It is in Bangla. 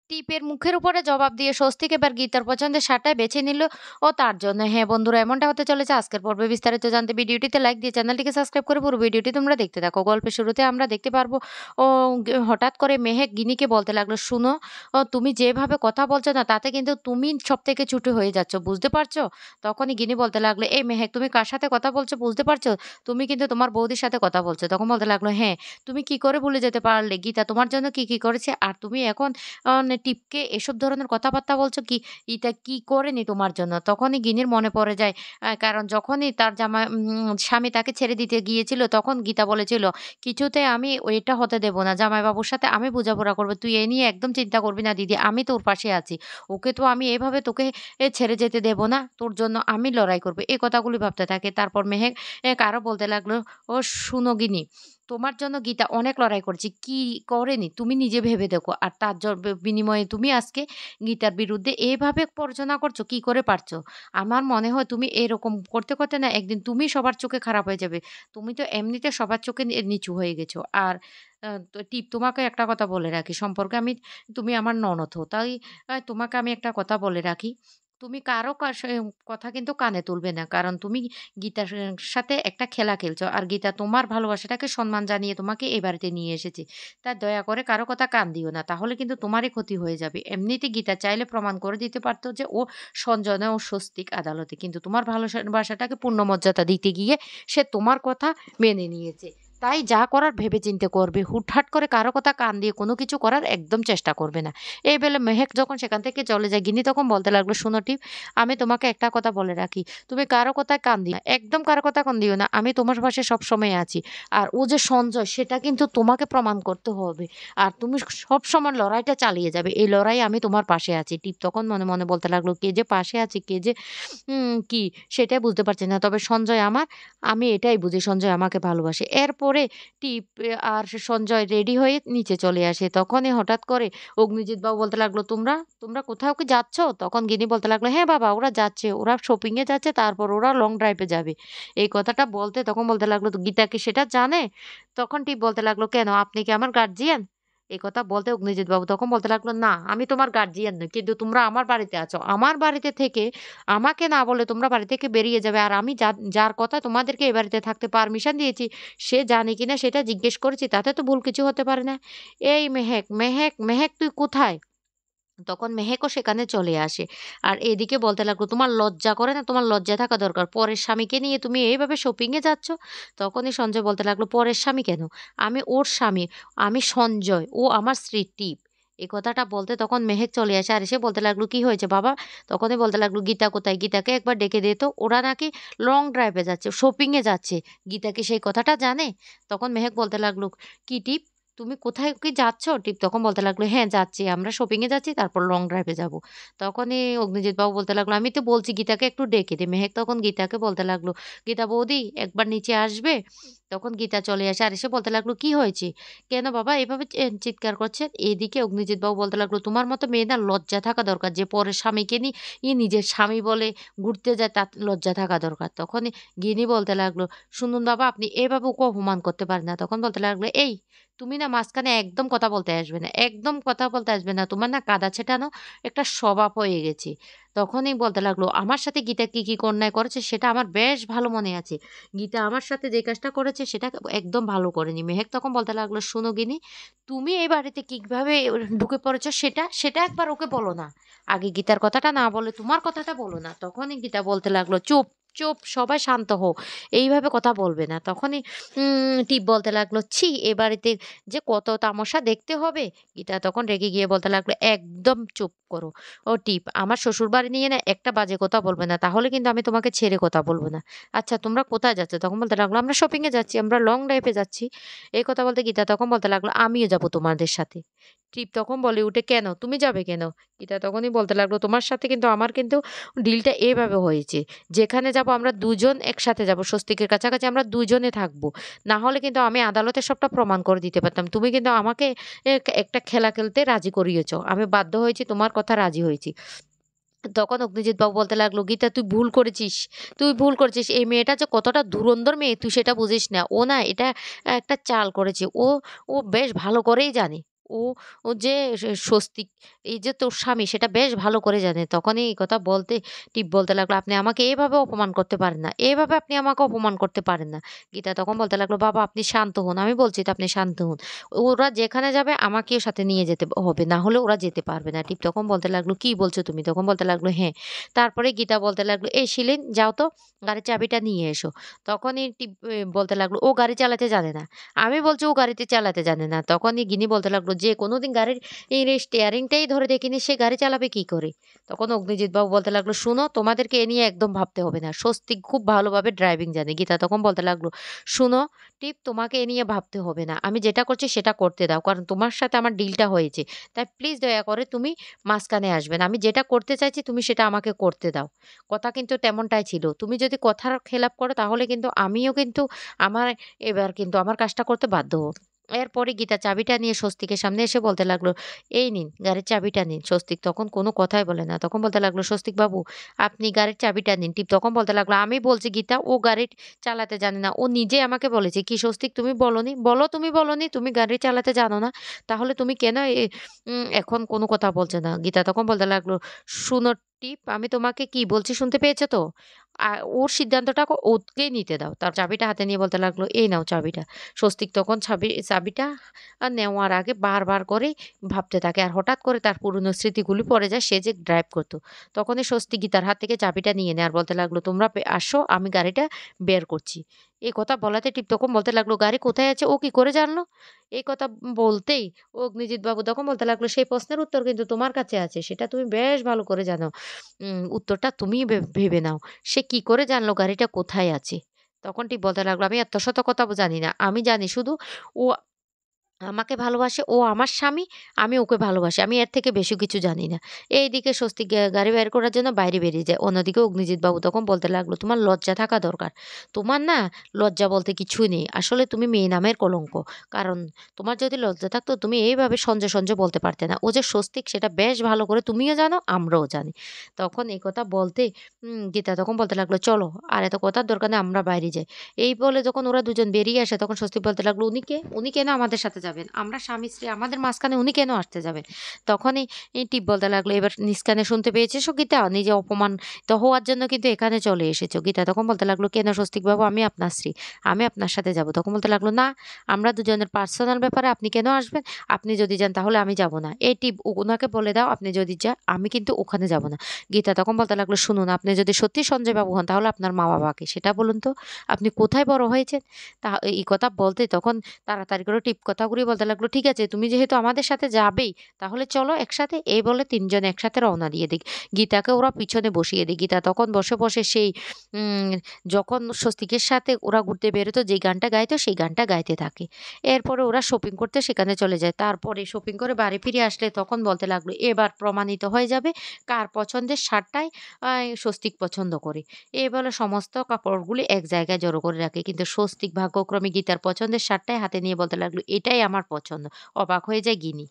টিপের মুখের উপরে জবাব দিয়ে স্বস্তিক এবার গীতার পছন্দের শার্টটাই বেছে নিল ও তার জন্য। হ্যাঁ বন্ধুরা, এমনটা হতে চলেছে আজকের পর্বে। বিস্তারিত জানতে ভিডিওটিতে লাইক দিয়ে চ্যানেলটিকে সাবস্ক্রাইব করে পুরো ভিডিওটি তোমরা দেখতে থাকো। গল্পের শুরুতে আমরা দেখতে পারবো ও হঠাৎ করে মেহেক গিনিকে বলতে লাগলো, শুনো, তুমি যেভাবে কথা বলছো না তাতে কিন্তু তুমি সব থেকে ছোট হয়ে যাচ্ছ, বুঝতে পারছো? তখনই গিনি বলতে লাগলো, এই মেহেক তুমি কার সাথে কথা বলছো বুঝতে পারছো? তুমি কিন্তু তোমার বৌদির সাথে কথা বলছো। তখন বলতে লাগলো, হ্যাঁ, তুমি কি করে ভুলে যেতে পারলে? গীতা তোমার জন্য কি কি করেছে, আর তুমি এখন টিপকে এসব ধরনের কথাবার্তা বলছো কি? এটা কি করেনি তোমার জন্য? তখনই গিনির মনে পড়ে যায়, কারণ যখনই তার স্বামী তাকে ছেড়ে দিতে গিয়েছিল তখন গীতা বলেছিল, "কিছুতে আমি এটা হতে দেব না। জামাইবাবুর সাথে আমি বোঝাপড়া করব। তুই এ নিয়ে একদম চিন্তা করবি না দিদি। আমি তোর পাশে আছি। ওকে তো আমি এভাবে তোকে ছেড়ে যেতে দেব না। তোর জন্য আমি লড়াই করব।" এই কথাগুলি ভাবতে থাকে। তারপর মেহেক আরো বলতে লাগলো, "ও শুনো গিনি, তোমার জন্য গীতা অনেক লড়াই করেছে। কি করেনি তুমি নিজে ভেবে দেখো। আর তার বিনিময়ে তুমি আজকে গীতার বিরুদ্ধে এভাবে প্ররোচনা করছো, কি করে পারছো? আমার মনে হয় তুমি এরকম করতে, করতে না একদিন তুমি সবার চোখে খারাপ হয়ে যাবে। তুমি তো এমনিতে সবার চোখে নিচু হয়ে গেছো। আর তো টিপ, তোমাকে একটা কথা বলে রাখি, সম্পর্কে তুমি আমার ননদ হও। তাই তোমাকে আমি একটা কথা বলে রাখি। তুমি কারো কথা কিন্তু কানে তুলবে না। কারণ তুমি গীতার সাথে একটা খেলা খেলছো। আর গীতা তোমার ভালোবাসাটাকে সম্মান জানিয়ে তোমাকে এই বাড়িতে নিয়ে এসেছে। তাই দয়া করে কারো কথা কান দিও না। তাহলে কিন্তু তোমারই ক্ষতি হয়ে যাবে। এমনিতে গীতা চাইলে প্রমাণ করে দিতে পারত যে ও সঞ্জনা ও স্বস্তিক আদালতে। কিন্তু তোমার ভালোবাসাটাকে পূর্ণ মর্যাদা দিতে গিয়ে সে তোমার কথা মেনে নিয়েছে। তাই যা করার ভেবেচিন্তে করবে। হুটহাট করে কারো কথা কান দিয়ে কোনো কিছু করার একদম চেষ্টা করবে না। এই বেলে মেহেক যখন সেখান থেকে চলে যায়, গিনি তখন বলতে লাগলো, "শোনো টিপ, আমি তোমাকে একটা কথা বলে রাখি। তুমি কারো কথায় কান দিও না। একদম কারো কথা কান দিও না। আমি তোমার পাশে সবসময় আছি। আর ও যে সঞ্জয় সেটা কিন্তু তোমাকে প্রমাণ করতে হবে। আর তুমি সবসময় লড়াইটা চালিয়ে যাবে। এই লড়াইয়ে আমি তোমার পাশে আছি।" টিপ তখন মনে, মনে বলতে লাগলো, কে যে পাশে আছে, কে যে কি সেটাই বুঝতে পারছি না। তবে সঞ্জয় আমার, আমি এটাই বুঝি সঞ্জয় আমাকে ভালোবাসে। এরপরে টিপ আর সঞ্জয় রেডি হয়ে নিচে চলে আসে। তখনই হঠাৎ করে অগ্নিজিৎ বাবু বলতে লাগলো, "তোমরা, তোমরা কোথাও কি যাচ্ছ?" তখন গিনি বলতে লাগলো, "হ্যাঁ বাবা, ওরা যাচ্ছে। ওরা শপিং এ যাচ্ছে, তারপর ওরা লং ড্রাইভ এ যাবে।" এই কথাটা বলতে তখন বলতে লাগলো, "তো গীতা কি সেটা জানে?" তখন টিপ বলতে লাগলো, "কেন? আপনি কি আমার গার্ডিয়ান?" এই কথা বলতে অগ্নিজিৎ বাবু তখন বলতে লাগলো, "না, আমি তোমার গার্ডিয়ান নই। কিন্তু তোমরা আমার বাড়িতে আছো। আমার বাড়িতে থেকে আমাকে না বলে তোমরা বাড়ি থেকে বেরিয়ে যাবে। আর আমি যার কথা তোমাদেরকে এ বাড়িতে থাকতে পারমিশন দিয়েছি, সে জানে কিনা সেটা জিজ্ঞেস করেছি। তাতে তো ভুল কিছু হতে পারে না। এই মেহেক, মেহেক, মেহেক তুই কোথায়?" তখন মেহেকও সেখানে চলে আসে। আর এদিকে বলতে লাগলো, "তোমার লজ্জা করে না? তোমার লজ্জা থাকা দরকার। পরের স্বামীকে নিয়ে তুমি এইভাবে শপিং এ যাচ্ছ?" তখনই সঞ্জয় বলতে লাগলো, "পরের স্বামী কেন? আমি ওর স্বামী। আমি সঞ্জয়। ও আমার স্ত্রী টিপ।" এই কথাটা বলতে তখন মেহেক চলে আসে। আর এসে বলতে লাগলো, "কি হয়েছে বাবা?" তখনই বলতে লাগলো, "গীতা কোথায়? গীতাকে একবার ডেকে দে তো। ওরা নাকি লং ড্রাইভ এ যাচ্ছে, শপিং এ যাচ্ছে। গীতা কি সেই কথাটা জানে?" তখন মেহেক বলতে লাগলো, "কি টিপ? তুমি কোথায় কি যাচ্ছ?" টিপ তখন বলতে লাগলো, "হ্যাঁ যাচ্ছি। আমরা শপিং এ যাচ্ছি, তারপর লং ড্রাইভ এ যাবো।" তখনই অগ্নিজিৎ বাবু বলতে লাগলো, "আমি তো বলছি গীতাকে একটু ডেকে দে।" মেহেক তখন গীতাকে বলতে লাগলো, "গীতা বৌদি একবার নিচে আসবে?" তখন গীতা চলে আসে। আর এসে বলতে লাগলো, "কি হয়েছে? কেন বাবা এভাবে চিৎকার করছেন?" এদিকে অগ্নিজিৎ বাবু বলতে লাগলো, "তোমার মতো মেয়ে না লজ্জা থাকা দরকার। যে পরের স্বামীকে নিয়ে নিজের স্বামী বলে ঘুরতে যায়, তার লজ্জা থাকা দরকার।" তখনই গিনি বলতে লাগলো, "শুনুন বাবা, আপনি এভাবে ওকে অপমান করতে পারেন না।" তখন বলতে লাগলো, "এই, তুমি না মাঝখানে একদম কথা বলতে আসবে না। একদম কথা বলতে আসবে না। তোমার না কাদা ছেটানো একটা স্বভাব হয়ে গেছে।" তখনই বলতে লাগলো, "আমার সাথে গীতা কি, কি অন্যায় করেছে সেটা আমার বেশ ভালো মনে আছে। গীতা আমার সাথে যে কাজটা করেছে সেটা একদম ভালো করেনি।" মেহেক তখন বলতে লাগলো, "শোনো গিনি, তুমি এই বাড়িতে কিভাবে ঢুকে পড়েছো সেটা একবার ওকে বলো না। আগে গীতার কথাটা না বলে তোমার কথাটা বলো না।" তখনই গীতা বলতে লাগলো, "চুপ, চুপ, সবাই শান্ত হও। এইভাবে কথা বলবে না।" তখনই টিপ বলতে লাগলো, "ছি, এ বাড়িতে যে কত তামাশা দেখতে হবে।" গীতা তখন রেগে গিয়ে বলতে লাগলো, "একদম চুপ করো। ও টিপ, আমার শ্বশুরবাড়ি নিয়ে না একটা বাজে কথা বলবে না। তাহলে কিন্তু আমি তোমাকে ছেড়ে কথা বলব না। আচ্ছা তোমরা কোথায় যাচ্ছ?" তখন বলতে লাগলো, "আমরা শপিং এ যাচ্ছি, আমরা লং ড্রাইভ এ যাচ্ছি।" এই কথা বলতে গীতা তখন বলতে লাগলো, "আমিও যাবো তোমাদের সাথে।" টিপ তখন বলে উঠে, "কেন? তুমি যাবে কেন?" গীতা তখনই বলতে লাগলো, "তোমার সাথে কিন্তু আমার কিন্তু ডিলটা এভাবে হয়েছে। যেখানে যাবো আমরা দুজন একসাথে যাবো। স্বস্তিকের কাছাকাছি আমরা দুজনে থাকবো। না হলে কিন্তু আমি আদালতে সবটা প্রমাণ করে দিতে পারতাম। তুমি কিন্তু আমাকে একটা খেলা খেলতে রাজি করিয়েছ। আমি বাধ্য হয়েছি, তোমার কথা রাজি হয়েছি।" তখন অগ্নিজিৎ বাবু বলতে লাগলো, "গীতা তুই ভুল করেছিস। তুই ভুল করেছিস। এই মেয়েটা যে কতটা ধুরন্ধর মেয়ে তুই সেটা বুঝিস না। ও না এটা একটা চাল করেছে। ও বেশ ভালো করেই জানে। ও ও যে স্বস্তিক এই যে তোর স্বামী সেটা বেশ ভালো করে জানে। তখনই এই কথা বলতে টিপ বলতে লাগলো, "আপনি আমাকে এভাবে অপমান করতে পারেন না। এভাবে আপনি আমাকে অপমান করতে পারেন না।" গীতা তখন বলতে লাগলো, "বাবা আপনি শান্ত হন। আমি বলছি তো আপনি শান্ত হন। ওরা যেখানে যাবে আমাকেও সাথে নিয়ে যেতে হবে। না হলে ওরা যেতে পারবে না।" টিপ তখন বলতে লাগলো, "কি বলছো তুমি?" তখন বলতে লাগলো, "হ্যাঁ।" তারপরে গীতা বলতে লাগলো, "এই শিলিন যাও তো গাড়ির চাবিটা নিয়ে এসো।" তখনই টিপ বলতে লাগলো, "ও গাড়ি চালাতে জানে না।" আমি বলছি, "ও গাড়িতে চালাতে জানে না।" তখনই গিনি বলতে লাগলো, "যে কোনোদিন গাড়ির স্টিয়ারিংটাই ধরে দেখিনি সে গাড়ি চালাবে কি করে?" তখন অগ্নিজিৎ বাবু বলতে লাগলো, "শুনো তোমাদেরকে এ নিয়ে একদম ভাবতে হবে না। স্বস্তিক খুব ভালোভাবে ড্রাইভিং জানে।" গীতা তখন বলতে লাগলো, "শুনো টিপ তোমাকে এ নিয়ে ভাবতে হবে না। আমি যেটা করছি সেটা করতে দাও। কারণ তোমার সাথে আমার ডিলটা হয়েছে। তাই প্লিজ দয়া করে তুমি মাঝখানে আসবে না। আমি যেটা করতে চাইছি তুমি সেটা আমাকে করতে দাও।" কথা কিন্তু তেমনটাই ছিল। তুমি যদি কথার খেলাপ করো তাহলে কিন্তু আমিও কিন্তু আমার এবার কিন্তু আমার কাজটা করতে বাধ্য হব। এরপরে গীতা চাবিটা নিয়ে স্বস্তিকের সামনে এসে বলতে লাগলো, "এই নিন গাড়ির চাবিটা নিন।" স্বস্তিক তখন কোনো কথাই বলে না। তখন বলতে লাগলো, "স্বস্তিক বাবু আপনি গাড়ির চাবিটা নিন।" টিপ তখন বলতে লাগলো, "আমি বলছি গীতা ও গাড়ি চালাতে জানে না। ও নিজে আমাকে বলেছে, 'কি স্বস্তিক তুমি বলোনি? বলো তুমি বলোনি তুমি গাড়ি চালাতে জানো না? তাহলে তুমি কেন এখন কোনো কথা বলছে না?" গীতা তখন বলতে লাগলো, "শুনো টিপ আমি তোমাকে কি বলছি শুনতে পেয়েছো তো? ওর সিদ্ধান্তটা ওকেই নিতে দাও।" তার চাবিটা হাতে নিয়ে বলতে লাগলো, "এই নাও চাবিটা।" স্বস্তিক তখন চাবিটা নেওয়ার আগে বারবার করে ভাবতে থাকে। আর হঠাৎ করে তার পুরনো স্মৃতিগুলি পড়ে যায় সে যে ড্রাইভ করত। তখনই স্বস্তিক গীতার হাত থেকে চাবিটা নিয়ে নেয় আর বলতে লাগলো, "তোমরা আসো আমি গাড়িটা বের করছি।" এই কথা বলাতে টিপ তখন বলতে লাগলো, "গাড়ি কোথায় আছে ও কি করে জানলো?" এই কথা বলতেই অগ্নিজিৎ বাবু তখন বলতে লাগলো, "সেই প্রশ্নের উত্তর কিন্তু তোমার কাছে আছে। সেটা তুমি বেশ ভালো করে জানো। উত্তরটা তুমিই ভেবে নাও। সে কি করে জানলো গাড়িটা কোথায় আছে?" তখন টিপ বলতে লাগলো, "আমি এত শত কথা জানি না। আমি জানি শুধু ও আমাকে ভালোবাসে, ও আমার স্বামী, আমি ওকে ভালোবাসি। আমি এর থেকে বেশি কিছু জানি না।" এইদিকে স্বস্তিক গাড়ি বের করার জন্য বাইরে বেরিয়ে যায়। অন্যদিকে অগ্নিজিৎ বাবু তখন বলতে লাগলো, "তোমার লজ্জা থাকা দরকার। তোমার না লজ্জা বলতে কিছুই নেই। আসলে তুমি মেয়ে নামের কলঙ্ক। কারণ তোমার যদি লজ্জা থাকতো তুমি এইভাবে সঞ্জে বলতে পারতে না। ও যে স্বস্তিক সেটা বেশ ভালো করে তুমিও জানো, আমরাও জানি।" তখন এই কথা বলতে গীতা তখন বলতে লাগলো, "চলো আর এত কথার দরকার নেই আমরা বাইরে যাই।" এই বলে যখন ওরা দুজন বেরিয়ে আসে তখন স্বস্তিক বলতে লাগলো, "উনি কে? উনি কেন আমাদের সাথে যাবেন? আমরা স্বামী-স্ত্রী আমাদের মাঝখানে উনি কেন আসতে যাবেন?" তখনই টিপ বলতে লাগলো, "এবার নিজ কানে শুনতে পেয়েছো গীতা? নিজে অপমানিত হওয়ার জন্য কিন্তু এখানে চলে এসেছো।" গীতা তখন বলতে লাগলো, "কেন স্বস্তিকবাবু আমি আপনার স্ত্রী। আমি আপনার সাথে যাবো।" তখন বলতে লাগলো, "না, আমরা দুজনের পার্সোনাল ব্যাপারে আপনি কেন আসবেন? আপনি যদি যান তাহলে আমি যাবো না। এই টিপ উনাকে বলে দাও আপনি যদি যান আমি কিন্তু ওখানে যাবো না।" গীতা তখন বলতে লাগলো, "শুনুন আপনি যদি সত্যি সঞ্জয়বাবু হন তাহলে আপনার মা-বাবা কে সেটা বলুন তো? আপনি কোথায় বড় হয়েছেন?" এই কথা বলতে তখন তাড়াতাড়ি করে টিপ কথাগুলি বলতে লাগলো, "ঠিক আছে তুমি যেহেতু আমাদের সাথে যাবেই তাহলে চলো একসাথে।" এই বলে ৩ জন একসাথে রওনা দিয়ে দিই। গীতাকে ওরা পিছনে বসিয়ে দেয়। গীতা তখন বসে সেই উম যখন স্বস্তিকের সাথে ওরা ঘুরতে বেরোতো যে গানটা গাইতো সেই গানটা গাইতে থাকে। এরপরে ওরা শপিং করতে সেখানে চলে যায়। তারপরে শপিং করে বাড়ি ফিরে আসলে তখন বলতে লাগলো, "এবার প্রমাণিত হয়ে যাবে কার পছন্দের শার্টটাই স্বস্তিক পছন্দ করে।" এই বলে সমস্ত কাপড়গুলি এক জায়গায় জড়ো করে রাখে। কিন্তু স্বস্তিক ভাগ্যক্রমে গীতার পছন্দের শার্টটাই হাতে নিয়ে বলতে লাগলো, "এটাই আমার পছন্দ।" অবাক হয়ে যায় গিনি।